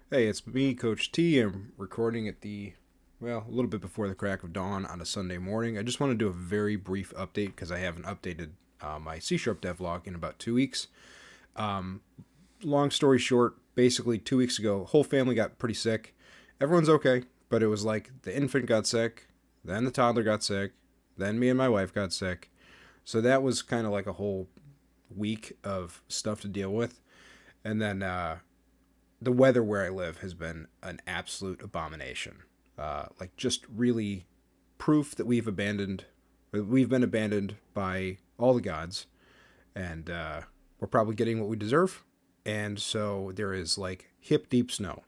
Hey, it's me, Coach T. I'm recording at a little bit before the crack of dawn on a Sunday morning. I just want to do a very brief update because I haven't updated my C Sharp devlog in about 2 weeks. Um, Long story short, basically 2 weeks ago, whole family got pretty sick. Everyone's okay, but it was like the infant got sick, then the toddler got sick, then me and my wife got sick. So that was kind of like a whole week of stuff to deal with. And then the weather where I live has been an absolute abomination. Like just really proof that we've been abandoned by all the gods, and we're probably getting what we deserve. And so there is like hip deep snow.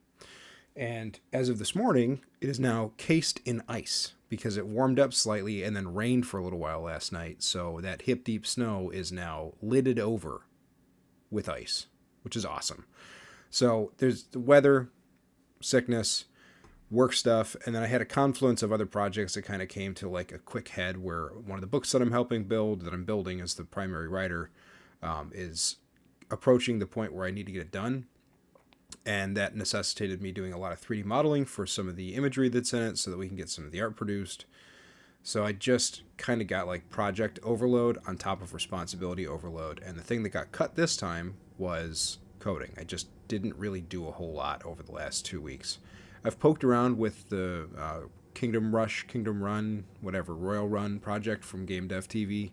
And as of this morning, it is now cased in ice because it warmed up slightly and then rained for a little while last night. So that hip deep snow is now lidded over with ice, which is awesome. So there's the weather, sickness, work stuff, and then I had a confluence of other projects that kind of came to like a quick head where one of the books that I'm helping build, that I'm building as the primary writer, is approaching the point where I need to get it done. And that necessitated me doing a lot of 3D modeling for some of the imagery that's in it so that we can get some of the art produced. So I just kind of got like project overload on top of responsibility overload. And the thing that got cut this time was coding. I just didn't really do a whole lot over the last 2 weeks. I've poked around with the Kingdom Rush, Kingdom Run, whatever, Royal Run project from Game Dev TV.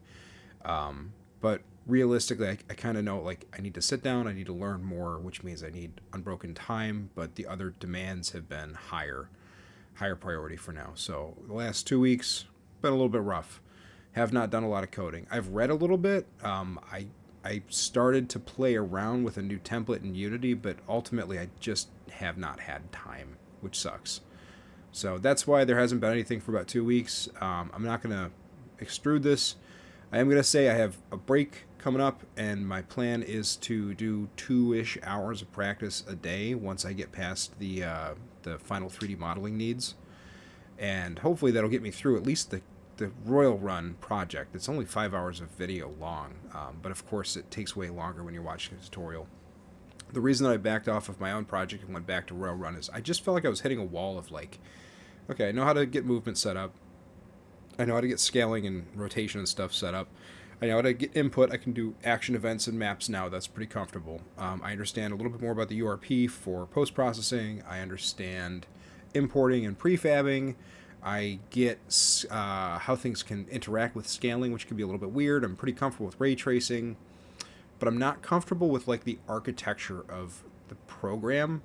But realistically, I kind of know like I need to sit down, I need to learn more, which means I need unbroken time. But the other demands have been higher priority for now. So the last 2 weeks been a little bit rough. Have not done a lot of coding. I've read a little bit. I started to play around with a new template in Unity, but ultimately I just have not had time, which sucks. So that's why there hasn't been anything for about 2 weeks. I'm not gonna extrude this. I am gonna say I have a break coming up, and my plan is to do 2-ish hours of practice a day once I get past the final 3D modeling needs, and hopefully that'll get me through at least the Royal Run project. It's only 5 hours of video long, but of course it takes way longer when you're watching a tutorial. The reason that I backed off of my own project and went back to Royal Run is I just felt like I was hitting a wall of like, okay, I know how to get movement set up. I know how to get scaling and rotation and stuff set up. I know how to get input. I can do action events and maps now. That's pretty comfortable. I understand a little bit more about the URP for post processing. I understand importing and prefabbing. I get how things can interact with scaling, which can be a little bit weird. I'm pretty comfortable with ray tracing, but I'm not comfortable with like the architecture of the program.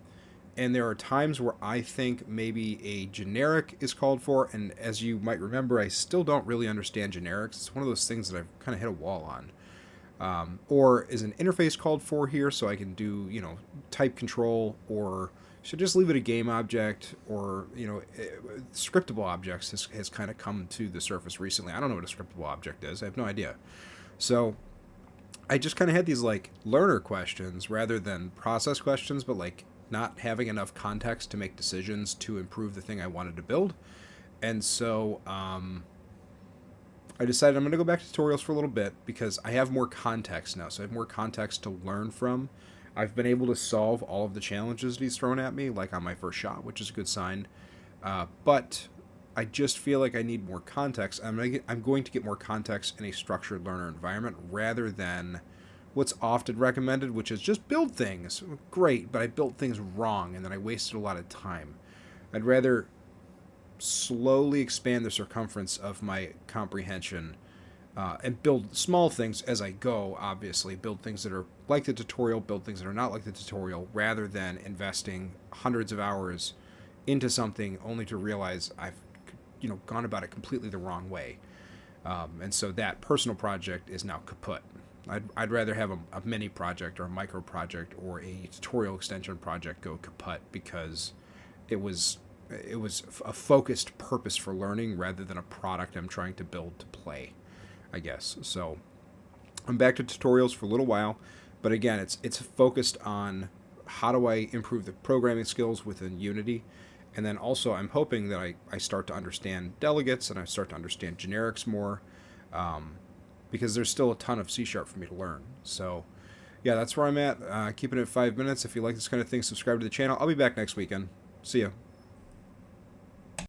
And there are times where I think maybe a generic is called for, and as you might remember, I still don't really understand generics. It's one of those things that I've kind of hit a wall on. Or is an interface called for here so I can do, type control, or should I just leave it a game object, or, scriptable objects has kind of come to the surface recently. I don't know what a scriptable object is. I have no idea. So I just kind of had these like learner questions rather than process questions, but like not having enough context to make decisions to improve the thing I wanted to build. And so I decided I'm going to go back to tutorials for a little bit because I have more context now. So I have more context to learn from. I've been able to solve all of the challenges that he's thrown at me, like on my first shot, which is a good sign. But I just feel like I need more context. I'm going to get more context in a structured learner environment rather than what's often recommended, which is just build things. Great, but I built things wrong and then I wasted a lot of time. I'd rather slowly expand the circumference of my comprehension and build small things as I go, obviously. Build things that are like the tutorial, build things that are not like the tutorial, rather than investing hundreds of hours into something only to realize I've gone about it completely the wrong way. And so that personal project is now kaput. I'd rather have a mini project or a micro project or a tutorial extension project go kaput because it was a focused purpose for learning rather than a product I'm trying to build to play, I guess. So I'm back to tutorials for a little while, but again, it's focused on how do I improve the programming skills within Unity. And then also, I'm hoping that I start to understand delegates and I start to understand generics more, because there's still a ton of C# for me to learn. So Yeah, that's where I'm at. Keeping it 5 minutes. If you like this kind of thing, subscribe to the channel. I'll be back next weekend. See ya.